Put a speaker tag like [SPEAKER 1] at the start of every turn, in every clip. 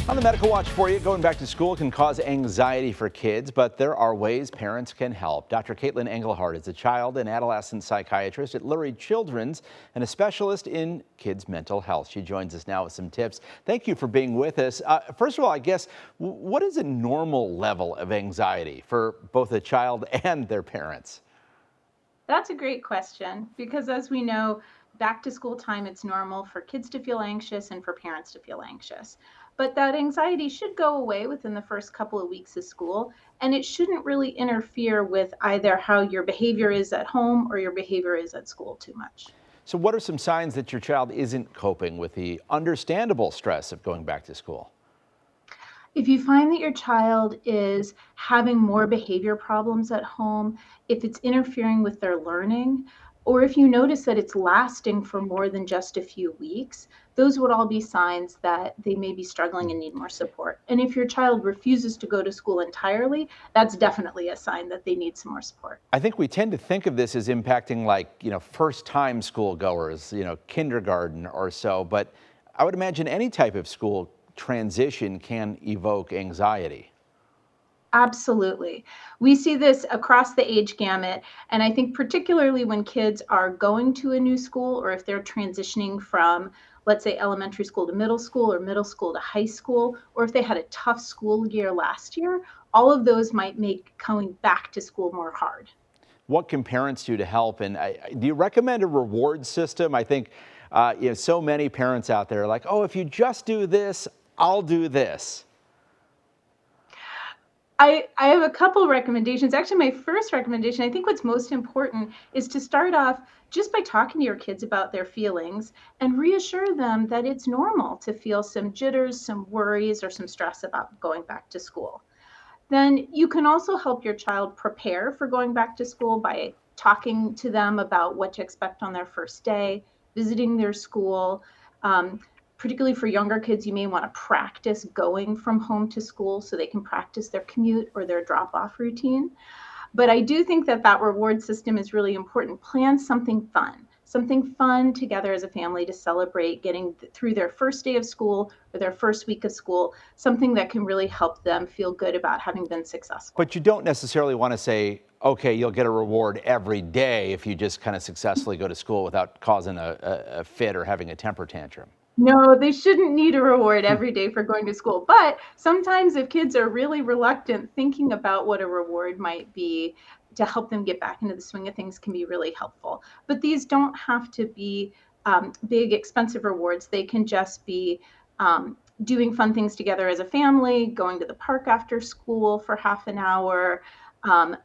[SPEAKER 1] On the medical watch for you, going back to school can cause anxiety for kids, but there are ways parents can help. Dr. Engelhard is a child and adolescent psychiatrist at Lurie Children's and a specialist in kids' mental health. She joins us now with some tips. Thank you for being with us. First of all, I guess, what is a normal level of anxiety for both a child and their parents?
[SPEAKER 2] That's a great question because, as we know, back to school time, it's normal for kids to feel anxious and for parents to feel anxious. But that anxiety should go away within the first couple of weeks of school, and it shouldn't really interfere with either how your behavior is at home or your behavior is at school too much.
[SPEAKER 1] So what are some signs that your child isn't coping with the understandable stress of going back to school?
[SPEAKER 2] If you find that your child is having more behavior problems at home, if it's interfering with their learning, or if you notice that it's lasting for more than just a few weeks, those would all be signs that they may be struggling and need more support. And if your child refuses to go to school entirely, that's definitely a sign that they need some more support.
[SPEAKER 1] I think we tend to think of this as impacting first-time school goers, kindergarten or so, but I would imagine any type of school transition can evoke anxiety.
[SPEAKER 2] Absolutely. We see this across the age gamut, and I think particularly when kids are going to a new school or if they're transitioning from, let's say, elementary school to middle school or middle school to high school, or if they had a tough school year last year, all of those might make going back to school more hard.
[SPEAKER 1] What can parents do to help? And do you recommend a reward system? I think so many parents out there are like, oh, if you just do this, I'll do this.
[SPEAKER 2] I have a couple recommendations. Actually, my first recommendation, I think what's most important is to start off just by talking to your kids about their feelings and reassure them that it's normal to feel some jitters, some worries, or some stress about going back to school. Then you can also help your child prepare for going back to school by talking to them about what to expect on their first day, visiting their school. Particularly for younger kids, you may want to practice going from home to school so they can practice their commute or their drop-off routine. But I do think that that reward system is really important. Plan something fun together as a family to celebrate getting through their first day of school or their first week of school, something that can really help them feel good about having been successful.
[SPEAKER 1] But you don't necessarily want to say, okay, you'll get a reward every day if you just kind of successfully go to school without causing a fit or having a temper tantrum.
[SPEAKER 2] No, they shouldn't need a reward every day for going to school. But sometimes if kids are really reluctant, thinking about what a reward might be to help them get back into the swing of things can be really helpful. But these don't have to be big, expensive rewards. They can just be doing fun things together as a family, going to the park after school for half an hour,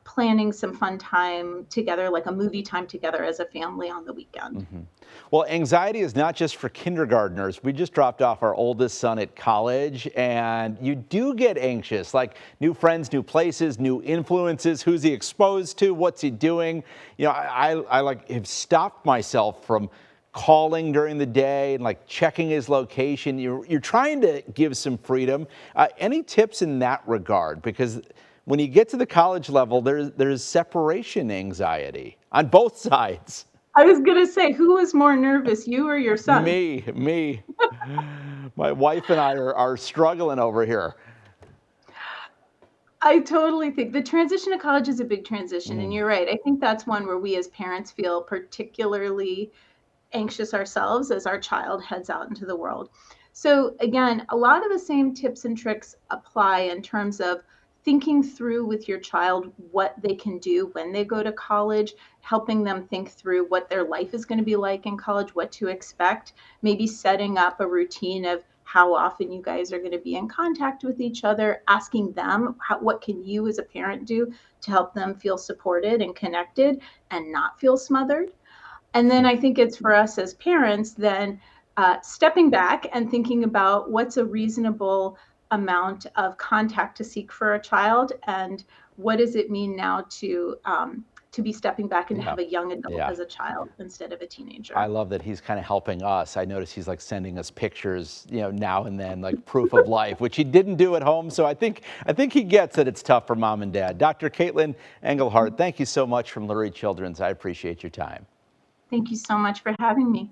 [SPEAKER 2] planning some fun time together, like a movie time together as a family on the weekend.
[SPEAKER 1] Mm-hmm. Well, anxiety is not just for kindergartners. We just dropped off our oldest son at college, and you do get anxious, like new friends, new places, new influences. Who's he exposed to? What's he doing? I have stopped myself from calling during the day and checking his location. You're trying to give some freedom. Any tips in that regard? Because when you get to the college level, there's separation anxiety on both sides.
[SPEAKER 2] I was going to say, who was more nervous, you or your son?
[SPEAKER 1] Me. My wife and I are struggling over here.
[SPEAKER 2] I totally think the transition to college is a big transition, and you're right. I think that's one where we as parents feel particularly anxious ourselves as our child heads out into the world. So again, a lot of the same tips and tricks apply in terms of thinking through with your child what they can do when they go to college, helping them think through what their life is going to be like in college, what to expect, maybe setting up a routine of how often you guys are going to be in contact with each other, asking them what can you as a parent do to help them feel supported and connected and not feel smothered. And then I think it's for us as parents then stepping back and thinking about what's a reasonable amount of contact to seek for a child, and what does it mean now to be stepping back and have a young adult as a child instead of a teenager.
[SPEAKER 1] I love that he's kind of helping us. I notice he's sending us pictures, now and then, proof of life, which he didn't do at home. So I think he gets that it's tough for mom and dad. Dr. Engelhard, thank you so much from Lurie Children's. I appreciate your time.
[SPEAKER 2] Thank you so much for having me.